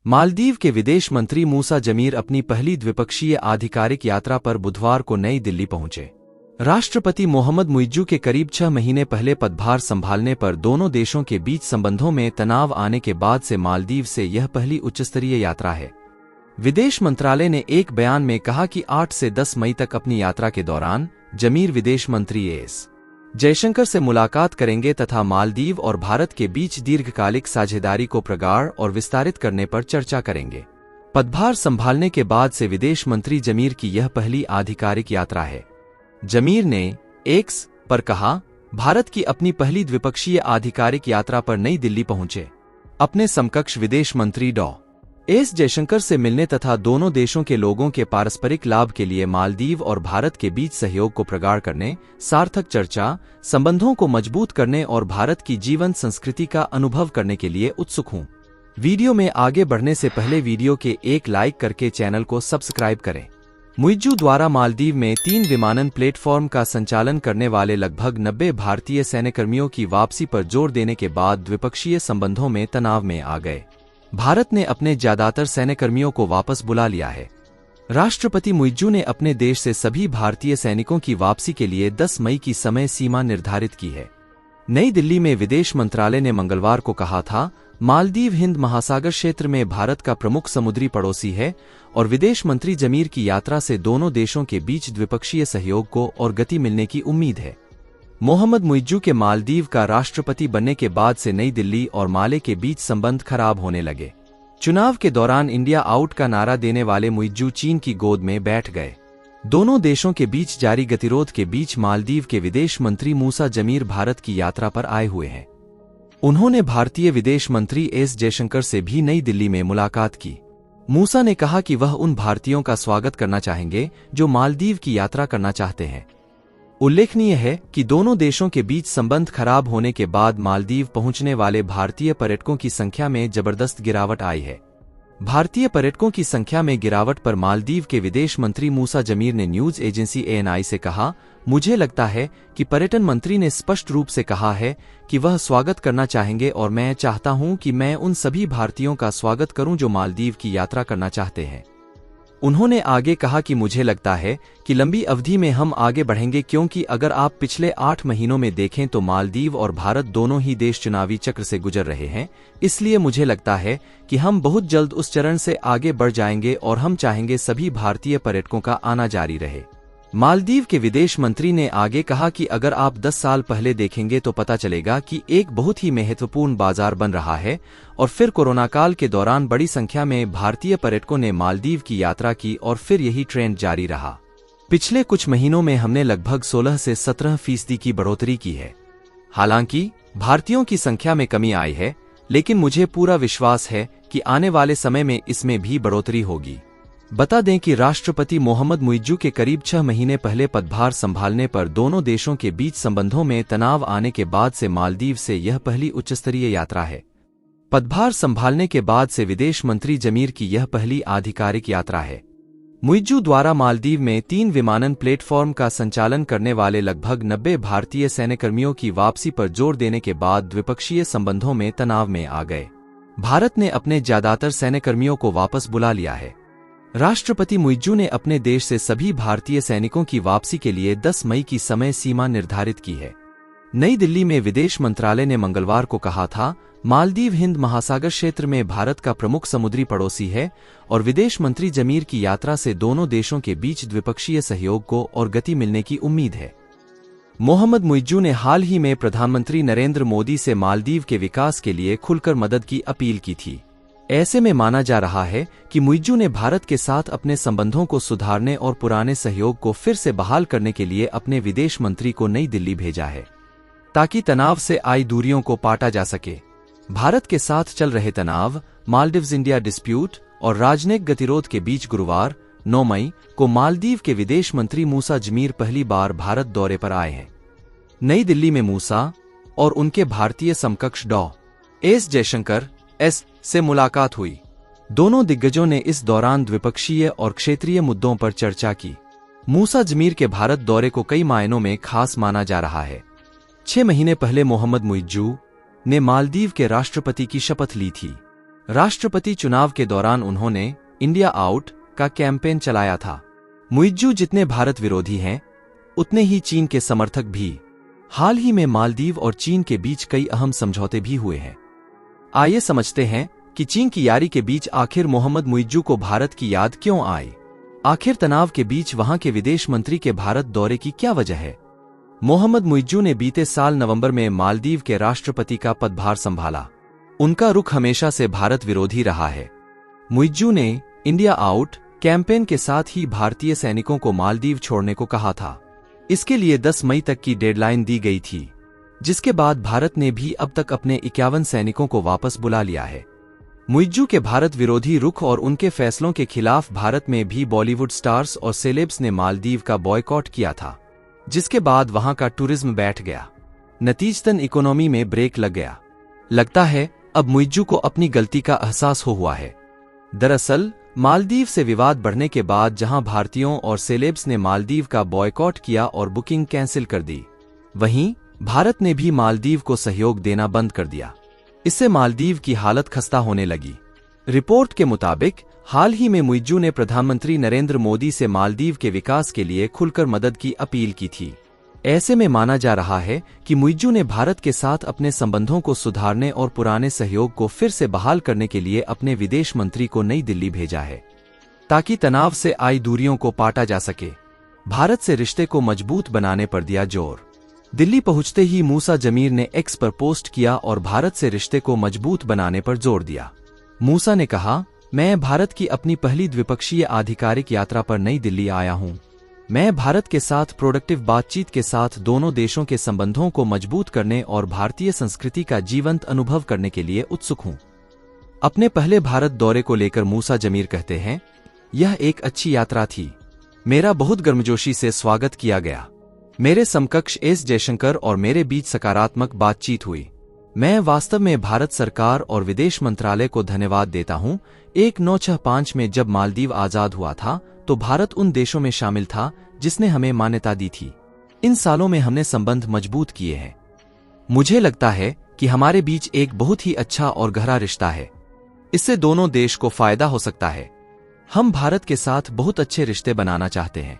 मालदीव के विदेश मंत्री मूसा जमीर अपनी पहली द्विपक्षीय आधिकारिक यात्रा पर बुधवार को नई दिल्ली पहुंचे। राष्ट्रपति मोहम्मद मुइज्जू के करीब 6 महीने पहले पदभार संभालने पर दोनों देशों के बीच संबंधों में तनाव आने के बाद से मालदीव से यह पहली उच्चस्तरीय यात्रा है। विदेश मंत्रालय ने एक बयान में कहा कि 8 से 10 मई तक अपनी यात्रा के दौरान जमीर विदेश मंत्री एस जयशंकर से मुलाकात करेंगे तथा मालदीव और भारत के बीच दीर्घकालिक साझेदारी को प्रगाढ़ और विस्तारित करने पर चर्चा करेंगे। पदभार संभालने के बाद से विदेश मंत्री जमीर की यह पहली आधिकारिक यात्रा है। जमीर ने एक्स पर कहा, भारत की अपनी पहली द्विपक्षीय आधिकारिक यात्रा पर नई दिल्ली पहुंचे। अपने समकक्ष विदेश मंत्री डॉ एस जयशंकर से मिलने तथा दोनों देशों के लोगों के पारस्परिक लाभ के लिए मालदीव और भारत के बीच सहयोग को प्रगाढ़ करने, सार्थक चर्चा, संबंधों को मजबूत करने और भारत की जीवन संस्कृति का अनुभव करने के लिए उत्सुक हूं। वीडियो में आगे बढ़ने से पहले वीडियो के एक लाइक करके चैनल को सब्सक्राइब करें। मुइज्जू द्वारा मालदीव में 3 विमानन प्लेटफॉर्म का संचालन करने वाले लगभग 90 भारतीय सैन्यकर्मियों की वापसी पर जोर देने के बाद द्विपक्षीय संबंधों में तनाव में आ गए। भारत ने अपने ज्यादातर सैन्यकर्मियों को वापस बुला लिया है। राष्ट्रपति मुइज्जू ने अपने देश से सभी भारतीय सैनिकों की वापसी के लिए 10 मई की समय सीमा निर्धारित की है। नई दिल्ली में विदेश मंत्रालय ने मंगलवार को कहा था, मालदीव हिंद महासागर क्षेत्र में भारत का प्रमुख समुद्री पड़ोसी है और विदेश मंत्री जमीर की यात्रा से दोनों देशों के बीच द्विपक्षीय सहयोग को और गति मिलने की उम्मीद है। मोहम्मद मुइज्जू के मालदीव का राष्ट्रपति बनने के बाद से नई दिल्ली और माले के बीच संबंध खराब होने लगे। चुनाव के दौरान इंडिया आउट का नारा देने वाले मुइज्जू चीन की गोद में बैठ गए। दोनों देशों के बीच जारी गतिरोध के बीच मालदीव के विदेश मंत्री मूसा जमीर भारत की यात्रा पर आए हुए हैं। उन्होंने भारतीय विदेश मंत्री एस जयशंकर से भी नई दिल्ली में मुलाकात की। मूसा ने कहा कि वह उन भारतीयों का स्वागत करना चाहेंगे जो मालदीव की यात्रा करना चाहते हैं। उल्लेखनीय है कि दोनों देशों के बीच संबंध खराब होने के बाद मालदीव पहुंचने वाले भारतीय पर्यटकों की संख्या में जबरदस्त गिरावट आई है। भारतीय पर्यटकों की संख्या में गिरावट पर मालदीव के विदेश मंत्री मूसा जमीर ने न्यूज एजेंसी ANI से कहा, मुझे लगता है कि पर्यटन मंत्री ने स्पष्ट रूप से कहा है कि वह स्वागत करना चाहेंगे और मैं चाहता हूं कि मैं उन सभी भारतीयों का स्वागत करूं जो मालदीव की यात्रा करना चाहते हैं। उन्होंने आगे कहा कि मुझे लगता है कि लंबी अवधि में हम आगे बढ़ेंगे क्योंकि अगर आप पिछले 8 महीनों में देखें तो मालदीव और भारत दोनों ही देश चुनावी चक्र से गुजर रहे हैं। इसलिए मुझे लगता है कि हम बहुत जल्द उस चरण से आगे बढ़ जाएंगे और हम चाहेंगे सभी भारतीय पर्यटकों का आना जारी रहे। मालदीव के विदेश मंत्री ने आगे कहा कि अगर आप 10 साल पहले देखेंगे तो पता चलेगा कि एक बहुत ही महत्वपूर्ण बाजार बन रहा है और फिर कोरोना काल के दौरान बड़ी संख्या में भारतीय पर्यटकों ने मालदीव की यात्रा की और फिर यही ट्रेंड जारी रहा। पिछले कुछ महीनों में हमने लगभग 16 से 17% की बढ़ोतरी की है। हालांकि भारतीयों की संख्या में कमी आई है, लेकिन मुझे पूरा विश्वास है कि आने वाले समय में इसमें भी बढ़ोतरी होगी। बता दें कि राष्ट्रपति मोहम्मद मुइज्जू के करीब 6 महीने पहले पदभार संभालने पर दोनों देशों के बीच संबंधों में तनाव आने के बाद से मालदीव से यह पहली उच्चस्तरीय यात्रा है। पदभार संभालने के बाद से विदेश मंत्री जमीर की यह पहली आधिकारिक यात्रा है। मुइज्जू द्वारा मालदीव में 3 विमानन प्लेटफॉर्म का संचालन करने वाले लगभग 90 भारतीय सैन्यकर्मियों की वापसी पर जोर देने के बाद द्विपक्षीय संबंधों में तनाव में आ गए। भारत ने अपने ज्यादातर सैन्यकर्मियों को वापस बुला लिया है। राष्ट्रपति मुइज्जू ने अपने देश से सभी भारतीय सैनिकों की वापसी के लिए 10 मई की समय सीमा निर्धारित की है। नई दिल्ली में विदेश मंत्रालय ने मंगलवार को कहा था, मालदीव हिंद महासागर क्षेत्र में भारत का प्रमुख समुद्री पड़ोसी है और विदेश मंत्री जमीर की यात्रा से दोनों देशों के बीच द्विपक्षीय सहयोग को और गति मिलने की उम्मीद है। मोहम्मद मुइज्जू ने हाल ही में प्रधानमंत्री नरेंद्र मोदी से मालदीव के विकास के लिए खुलकर मदद की अपील की थी। ऐसे में माना जा रहा है कि मुइज्जू ने भारत के साथ अपने संबंधों को सुधारने और पुराने सहयोग को फिर से बहाल करने के लिए अपने विदेश मंत्री को नई दिल्ली भेजा है, ताकि तनाव से आई दूरियों को पाटा जा सके। भारत के साथ चल रहे तनाव, मालदीव्स इंडिया डिस्प्यूट और राजनयिक गतिरोध के बीच गुरुवार 9 मई को मालदीव के विदेश मंत्री मूसा जमीर पहली बार भारत दौरे पर आए हैं। नई दिल्ली में मूसा और उनके भारतीय समकक्ष डॉ एस जयशंकर से मुलाकात हुई। दोनों दिग्गजों ने इस दौरान द्विपक्षीय और क्षेत्रीय मुद्दों पर चर्चा की। मूसा जमीर के भारत दौरे को कई मायनों में खास माना जा रहा है। 6 महीने पहले मोहम्मद मुइज्जू ने मालदीव के राष्ट्रपति की शपथ ली थी। राष्ट्रपति चुनाव के दौरान उन्होंने इंडिया आउट का कैंपेन चलाया था। मुइज्जू जितने भारत विरोधी हैं, उतने ही चीन के समर्थक भी। हाल ही में मालदीव और चीन के बीच कई अहम समझौते भी हुए हैं। आइए समझते हैं कि चीन की यारी के बीच आखिर मोहम्मद मुइज्जू को भारत की याद क्यों आई। आखिर तनाव के बीच वहां के विदेश मंत्री के भारत दौरे की क्या वजह है। मोहम्मद मुइज्जू ने बीते साल नवंबर में मालदीव के राष्ट्रपति का पदभार संभाला। उनका रुख हमेशा से भारत विरोधी रहा है। मुइज्जू ने इंडिया आउट कैंपेन के साथ ही भारतीय सैनिकों को मालदीव छोड़ने को कहा था। इसके लिए 10 मई तक की डेडलाइन दी गई थी, जिसके बाद भारत ने भी अब तक अपने 51 सैनिकों को वापस बुला लिया है। मुइज्जू के भारत विरोधी रुख और उनके फैसलों के खिलाफ भारत में भी बॉलीवुड स्टार्स और सेलेब्स ने मालदीव का बॉयकॉट किया था, जिसके बाद वहां का टूरिज्म बैठ गया। नतीजतन इकोनॉमी में ब्रेक लग गया। लगता है अब मुइज्जू को अपनी गलती का एहसास हो हुआ है। दरअसल मालदीव से विवाद बढ़ने के बाद जहां भारतीयों और सेलेब्स ने मालदीव का बॉयकॉट किया और बुकिंग कैंसिल कर दी, वहीं भारत ने भी मालदीव को सहयोग देना बंद कर दिया। इससे मालदीव की हालत खस्ता होने लगी। रिपोर्ट के मुताबिक हाल ही में मुइज्जू ने प्रधानमंत्री नरेंद्र मोदी से मालदीव के विकास के लिए खुलकर मदद की अपील की थी। ऐसे में माना जा रहा है कि मुइज्जू ने भारत के साथ अपने संबंधों को सुधारने और पुराने सहयोग को फिर से बहाल करने के लिए अपने विदेश मंत्री को नई दिल्ली भेजा है, ताकि तनाव से आई दूरियों को पाटा जा सके। भारत से रिश्ते को मजबूत बनाने पर दिया जोर। दिल्ली पहुंचते ही मूसा जमीर ने एक्स पर पोस्ट किया और भारत से रिश्ते को मजबूत बनाने पर जोर दिया। मूसा ने कहा, मैं भारत की अपनी पहली द्विपक्षीय आधिकारिक यात्रा पर नई दिल्ली आया हूं। मैं भारत के साथ प्रोडक्टिव बातचीत के साथ दोनों देशों के संबंधों को मजबूत करने और भारतीय संस्कृति का जीवंत अनुभव करने के लिए उत्सुक हूं। अपने पहले भारत दौरे को लेकर मूसा जमीर कहते हैं, यह एक अच्छी यात्रा थी। मेरा बहुत गर्मजोशी से स्वागत किया गया। मेरे समकक्ष एस जयशंकर और मेरे बीच सकारात्मक बातचीत हुई। मैं वास्तव में भारत सरकार और विदेश मंत्रालय को धन्यवाद देता हूं। 1965 में जब मालदीव आजाद हुआ था तो भारत उन देशों में शामिल था जिसने हमें मान्यता दी थी। इन सालों में हमने संबंध मजबूत किए हैं। मुझे लगता है कि हमारे बीच एक बहुत ही अच्छा और गहरा रिश्ता है। इससे दोनों देश को फायदा हो सकता है। हम भारत के साथ बहुत अच्छे रिश्ते बनाना चाहते हैं।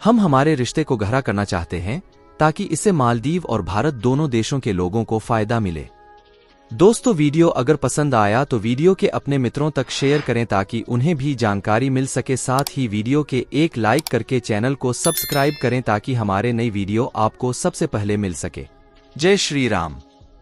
हम हमारे रिश्ते को गहरा करना चाहते हैं ताकि इससे मालदीव और भारत दोनों देशों के लोगों को फायदा मिले। दोस्तों, वीडियो अगर पसंद आया तो वीडियो के अपने मित्रों तक शेयर करें ताकि उन्हें भी जानकारी मिल सके। साथ ही वीडियो के एक लाइक करके चैनल को सब्सक्राइब करें ताकि हमारे नई वीडियो आपको सबसे पहले मिल सके। जय श्री राम।